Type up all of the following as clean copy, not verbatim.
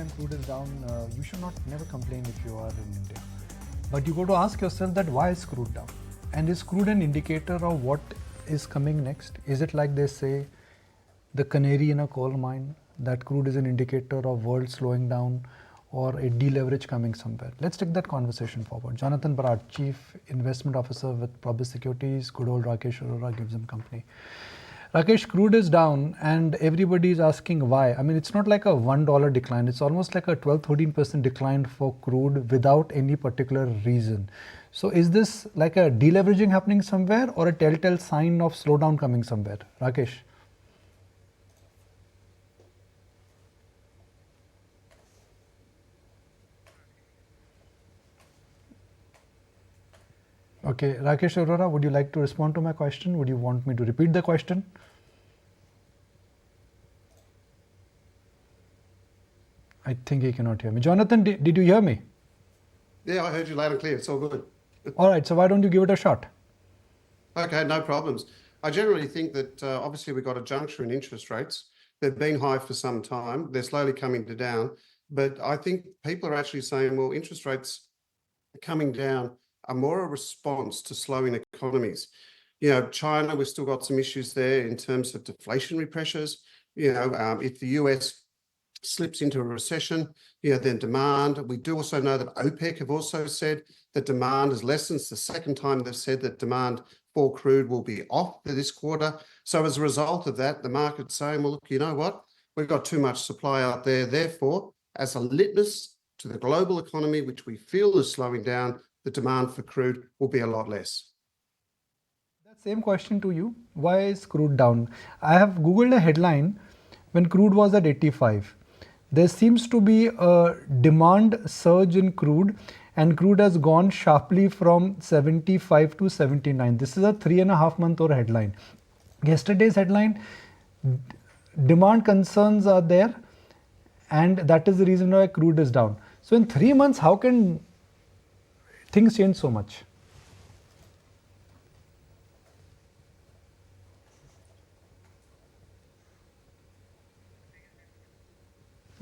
time crude is down, you should not never complain if you are in India. But you got to ask yourself that why is crude down? And is crude an indicator of what is coming next? Is it like they say, the canary in a coal mine, that crude is an indicator of world slowing down or a deleverage coming somewhere? Let's take that conversation forward. Jonathan Bharat, Chief Investment Officer with Probus Securities, good old Rakesh Arora gives him company. Rakesh, crude is down and everybody is asking why. I mean, it's not like a $1 decline. It's almost like a 12-13% decline for crude without any particular reason. So is this like a deleveraging happening somewhere or a telltale sign of slowdown coming somewhere? Rakesh? Okay, Rakesh Arora, would you like to respond to my question? Would you want me to repeat the question? I think he cannot hear me. Jonathan, did you hear me? Yeah, I heard you loud and clear. It's all good. All right, so why don't you give it a shot? Okay, no problems. I generally think that obviously we've got a juncture in interest rates. They've been high for some time. They're slowly coming down. But I think people are actually saying, well, interest rates coming down are more a response to slowing economies. You know, China, we've still got some issues there in terms of deflationary pressures. You know, if the US slips into a recession, then demand. We do also know that OPEC have also said that demand has lessened. It's the second time they've said that demand for crude will be off for this quarter. So as a result of that, the market's saying, well, look, you know what? We've got too much supply out there. Therefore, as a litmus to the global economy, which we feel is slowing down, the demand for crude will be a lot less. That same question to you. Why is crude down? I have Googled a headline when crude was at 85. There seems to be a demand surge in crude and crude has gone sharply from 75 to 79. This is a 3.5-month-old headline. Yesterday's headline, demand concerns are there and that is the reason why crude is down. So in 3 months, how can things change so much?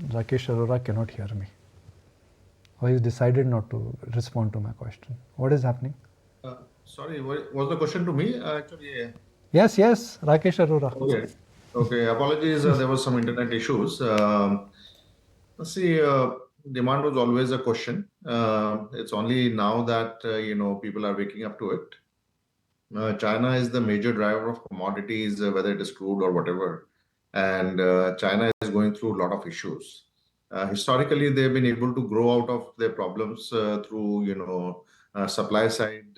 Rakesh Arora cannot hear me. Or he's decided not to respond to my question. What is happening? Sorry, was the question to me? Actually, Yes, Rakesh Arora. Okay, apologies. There was some internet issues. See, demand was always a question. It's only now that people are waking up to it. China is the major driver of commodities, whether it is crude or whatever, and China is going through a lot of issues. Historically, they've been able to grow out of their problems through supply side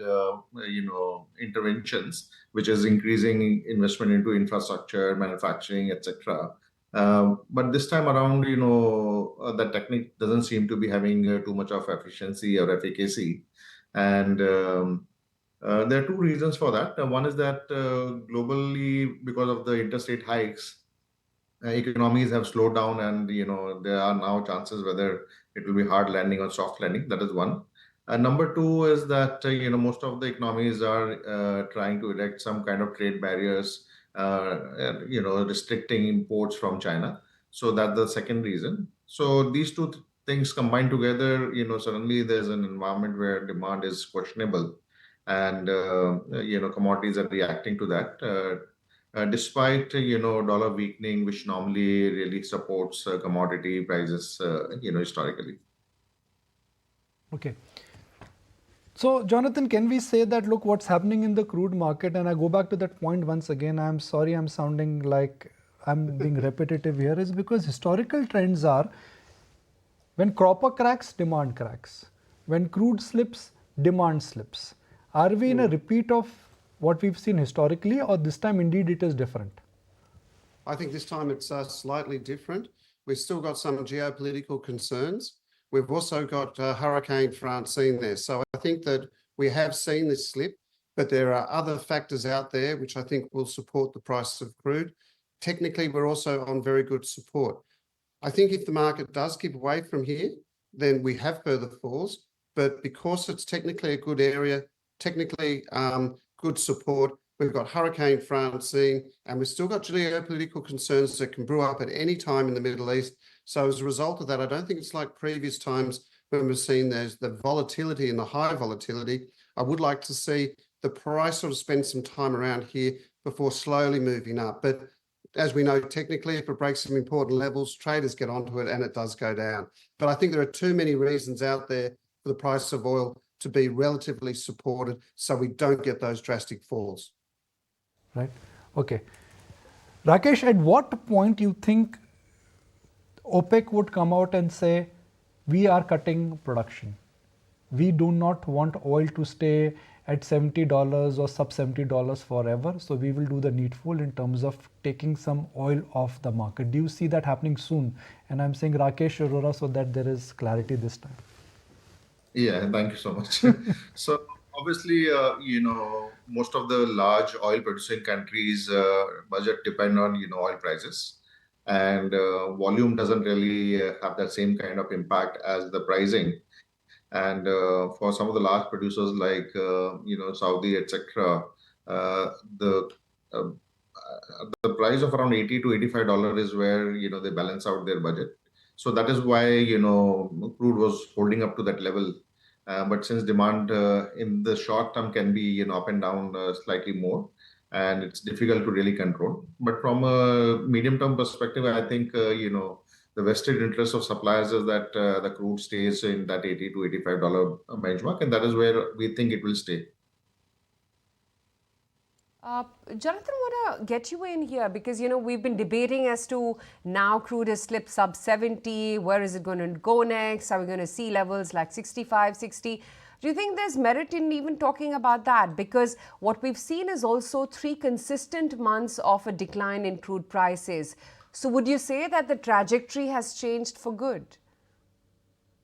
interventions, which is increasing investment into infrastructure, manufacturing, etc. But this time around, the technique doesn't seem to be having too much of efficiency or efficacy, and there are two reasons for that. One is that globally, because of the interstate hikes, economies have slowed down, and there are now chances whether it will be hard landing or soft landing. That is one. Number two is that most of the economies are trying to erect some kind of trade barriers, restricting imports from China. So that's the second reason. So these two things combined together, suddenly there's an environment where demand is questionable, and commodities are reacting to that. Despite dollar weakening, which normally really supports commodity prices, historically. Okay. So, Jonathan, can we say that, look, what's happening in the crude market, and I go back to that point once again, I'm sorry I'm sounding like I'm being repetitive here, is because historical trends are when copper cracks, demand cracks. When crude slips, demand slips. Are we in a repeat of what we've seen historically, or this time indeed it is different? I think this time it's slightly different. We've still got some geopolitical concerns. We've also got Hurricane Francine there. So I think that we have seen this slip, but there are other factors out there which I think will support the price of crude. Technically, we're also on very good support. I think if the market does give away from here, then we have further falls. But because it's technically a good area, technically good support, we've got Hurricane Francine, and we've still got geopolitical concerns that can brew up at any time in the Middle East. So as a result of that, I don't think it's like previous times when we've seen there's the volatility and the high volatility. I would like to see the price sort of spend some time around here before slowly moving up. But as we know, technically, if it breaks some important levels, traders get onto it and it does go down. But I think there are too many reasons out there for the price of oil to be relatively supported so we don't get those drastic falls. Right? Okay. Rakesh, at what point you think OPEC would come out and say, we are cutting production. We do not want oil to stay at $70 or sub $70 forever. So we will do the needful in terms of taking some oil off the market. Do you see that happening soon? And I'm saying Rakesh Arora so that there is clarity this time. Yeah, thank you so much. So obviously, most of the large oil producing countries' budget depend on, oil prices. And volume doesn't really have that same kind of impact as the pricing. And for some of the large producers like, Saudi, etc., the uh, the price of around $80 to $85 is where, they balance out their budget. So that is why, crude was holding up to that level. But since demand in the short term can be, up and down slightly more, and it's difficult to really control. But from a medium term perspective, I think, the vested interest of suppliers is that the crude stays in that $80 to $85 benchmark, and that is where we think it will stay. Jonathan, I want to get you in here because, we've been debating as to now crude has slipped sub 70. Where is it going to go next? Are we going to see levels like 65, 60? Do you think there's merit in even talking about that? Because what we've seen is also 3 consistent months of a decline in crude prices. So would you say that the trajectory has changed for good?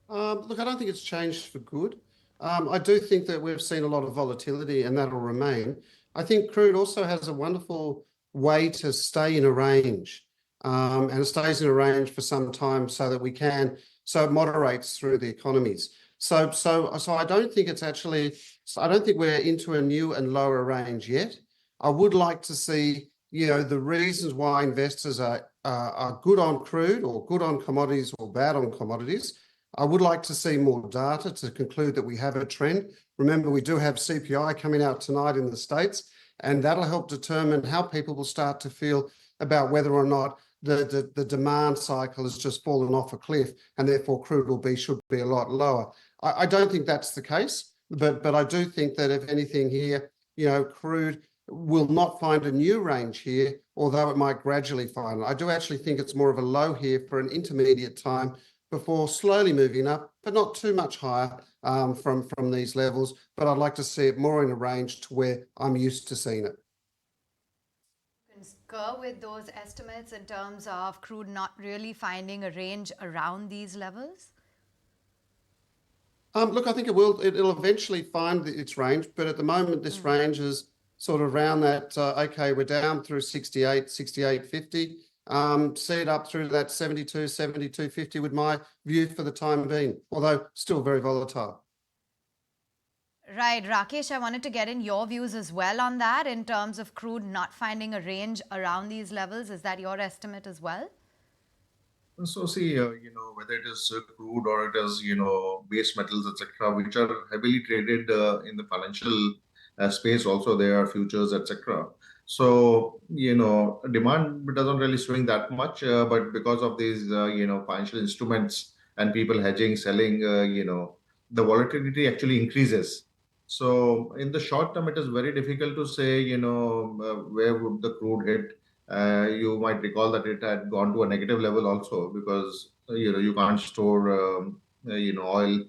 Look, I don't think it's changed for good. I do think that we've seen a lot of volatility and that'll remain. I think crude also has a wonderful way to stay in a range, and it stays in a range for some time so it moderates through the economies. So I don't think I don't think we're into a new and lower range yet. I would like to see, the reasons why investors are good on crude or good on commodities or bad on commodities. I would like to see more data to conclude that we have a trend. Remember, we do have CPI coming out tonight in the States, and that'll help determine how people will start to feel about whether or not the demand cycle has just fallen off a cliff, and therefore crude should be a lot lower. I don't think that's the case, but I do think that if anything here, crude will not find a new range here, although it might gradually find it. I do actually think it's more of a low here for an intermediate time before slowly moving up, but not too much higher from these levels. But I'd like to see it more in a range to where I'm used to seeing it. Concur with those estimates in terms of crude not really finding a range around these levels? Look, I think it will. It'll eventually find its range, but at the moment, this range is sort of around that. Okay, we're down through 68, 68.50. See it up through that 72, 72.50 with my view for the time being, although still very volatile. Right, Rakesh, I wanted to get in your views as well on that in terms of crude not finding a range around these levels. Is that your estimate as well? So see, whether it is crude or it is, base metals, etc., which are heavily traded in the financial space, also there are futures, etc. So, demand doesn't really swing that much, but because of these, financial instruments and people hedging, selling, the volatility actually increases. So in the short term, it is very difficult to say, where would the crude hit. You might recall that it had gone to a negative level also because, you can't store, oil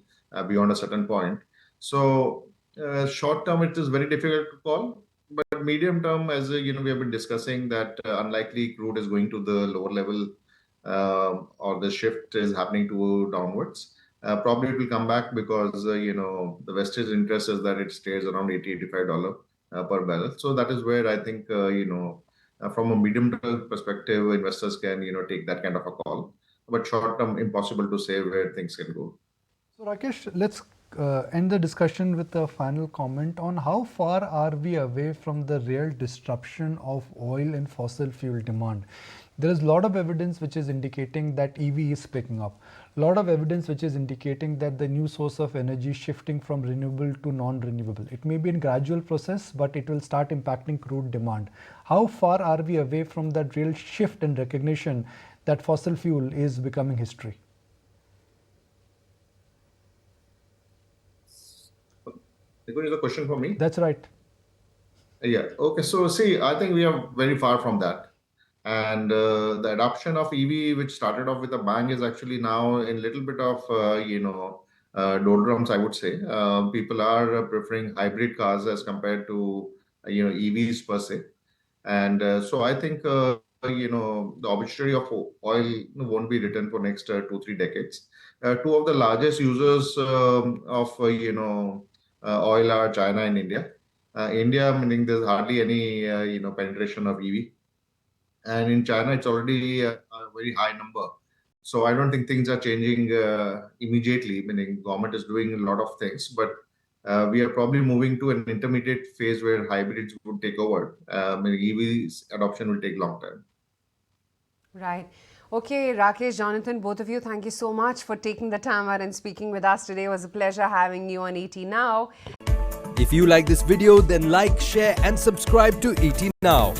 beyond a certain point. So short term, it is very difficult to call. But medium term, as we have been discussing, that unlikely crude is going to the lower level or the shift is happening to downwards. Probably it will come back because, the vested interest is that it stays around $80, $85 per barrel. So that is where I think, from a medium term perspective, investors can, take that kind of a call. But short term, impossible to say where things can go. So Rakesh, let's end the discussion with a final comment on how far are we away from the real disruption of oil and fossil fuel demand. There is a lot of evidence which is indicating that EV is picking up. A lot of evidence which is indicating that the new source of energy is shifting from renewable to non-renewable. It may be a gradual process, but it will start impacting crude demand. How far are we away from that real shift and recognition that fossil fuel is becoming history? Is the question for me? That's right. Yeah. Okay. So see, I think we are very far from that. And the adoption of EV, which started off with a bang, is actually now in a little bit of, doldrums, I would say. People are preferring hybrid cars as compared to, EVs per se. And so I think, the obituary of oil won't be written for next 2-3 decades. Two of the largest users of, oil are China and India. India, meaning there's hardly any, penetration of EV. And in China, it's already a very high number. So I don't think things are changing immediately, meaning government is doing a lot of things, but we are probably moving to an intermediate phase where hybrids would take over. Meaning EV's adoption will take long time. Right. Okay, Rakesh, Jonathan, both of you, thank you so much for taking the time out and speaking with us today. It was a pleasure having you on ET Now. If you like this video, then like, share and subscribe to ET Now.